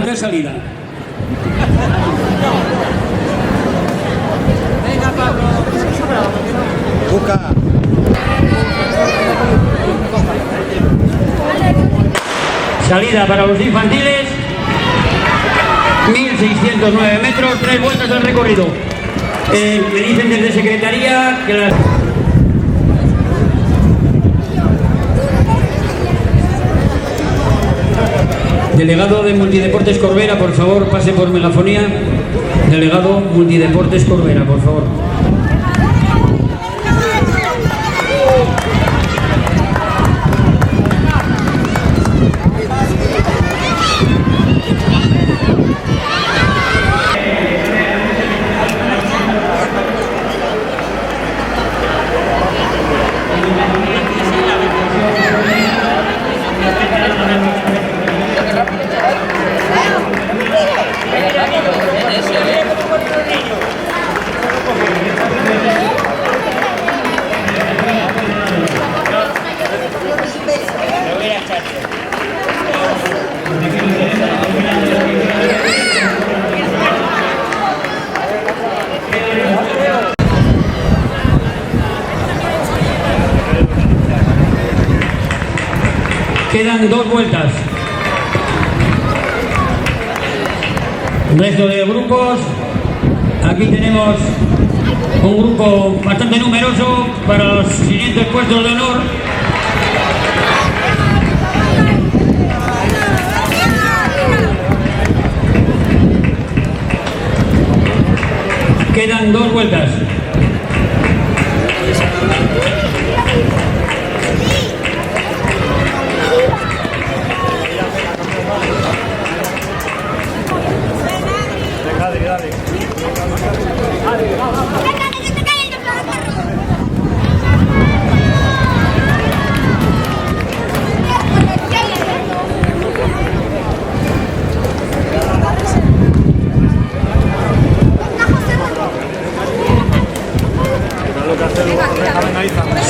De salida. Venga, Pablo. Busca. Salida para los infantiles. 1.609 metros, 3 vueltas del recorrido. Me dicen desde Secretaría que las... Delegado de Multideportes Corbera, por favor, pase por megafonía. Delegado Multideportes Corbera, por favor. Quedan 2 vueltas. Resto de grupos. Aquí tenemos un grupo bastante numeroso para los siguientes puestos de honor. Quedan 2 vueltas.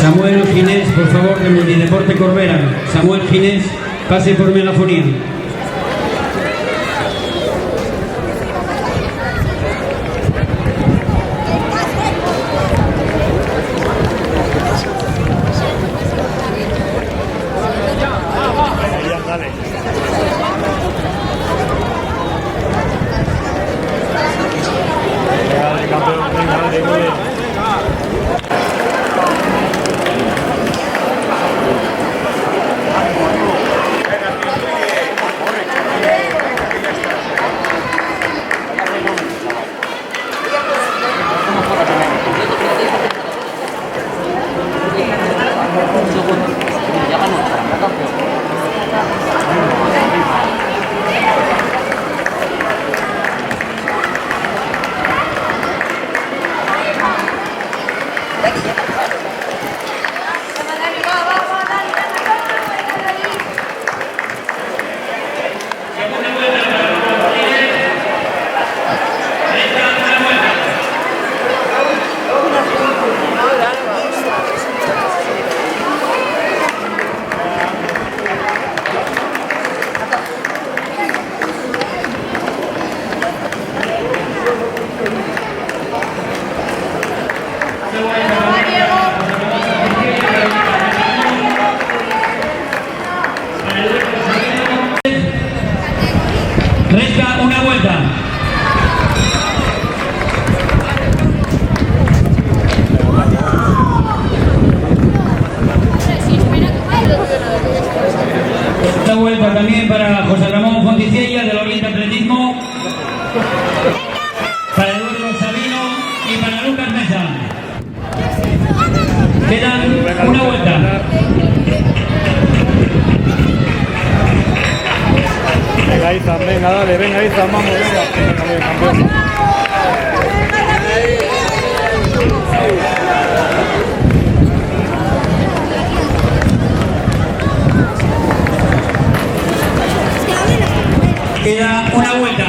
Samuel Ginés, por favor, de Multideporte Corbera. Samuel Ginés, pase por megafonía. Resta una vuelta. Esta vuelta también para José Ramón Fonticiella del Oriente Atletismo, para Eduardo Sabino y para Lucas Mesa. Quedan una vuelta. Venga, Izan, venga, dale, venga, Izan, vamos, venga, campeón. Queda una vuelta.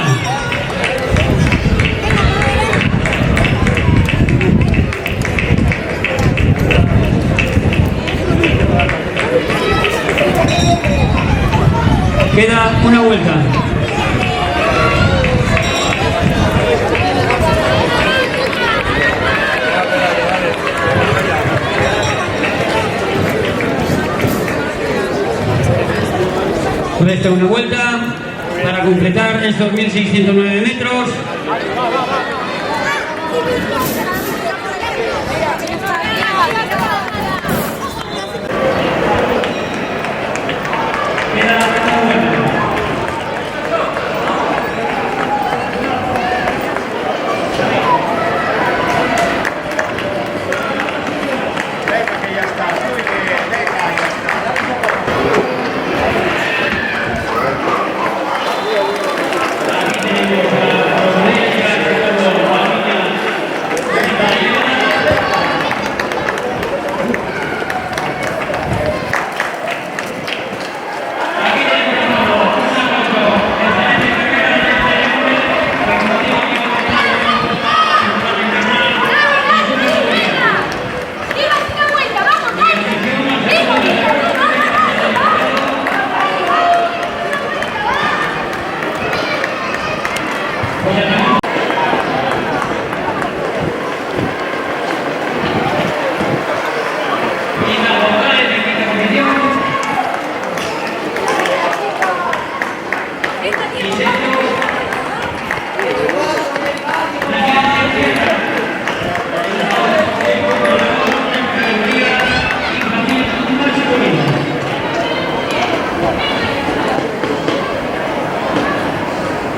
Queda una vuelta. pista una vuelta para completar estos 1609 metros.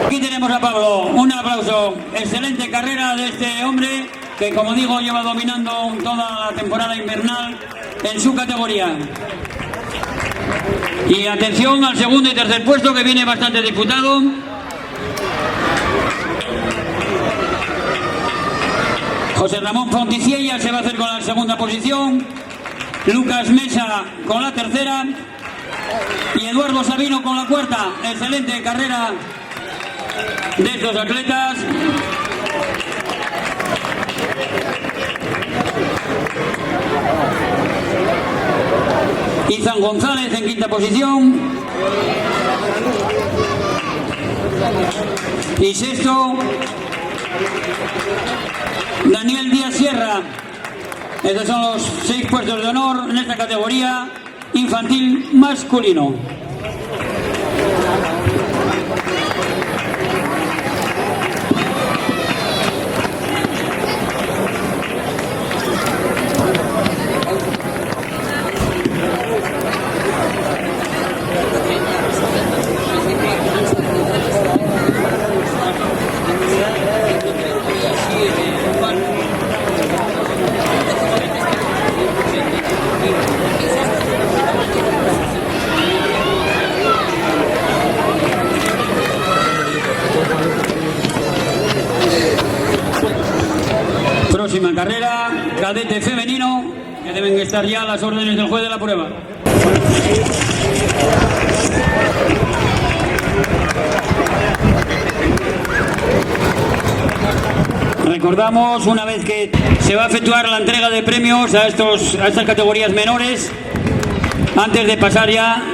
Aquí tenemos a Pablo, un aplauso, excelente carrera de este hombre que, como digo, lleva dominando toda la temporada invernal en su categoría. Y atención al segundo y tercer puesto, que viene bastante disputado. José Ramón Fonticiella se va a hacer con la segunda posición, Lucas Mesa con la tercera y Eduardo Sabino con la cuarta. Excelente carrera de estos atletas. Izan González en quinta posición. Y sexto, Daniel Díaz Sierra. Estos son los 6 puestos de honor en esta categoría infantil masculino. Próxima carrera, cadete femenino, que deben estar ya a las órdenes del juez de la prueba. Recordamos, una vez que se va a efectuar la entrega de premios a estas categorías menores, antes de pasar ya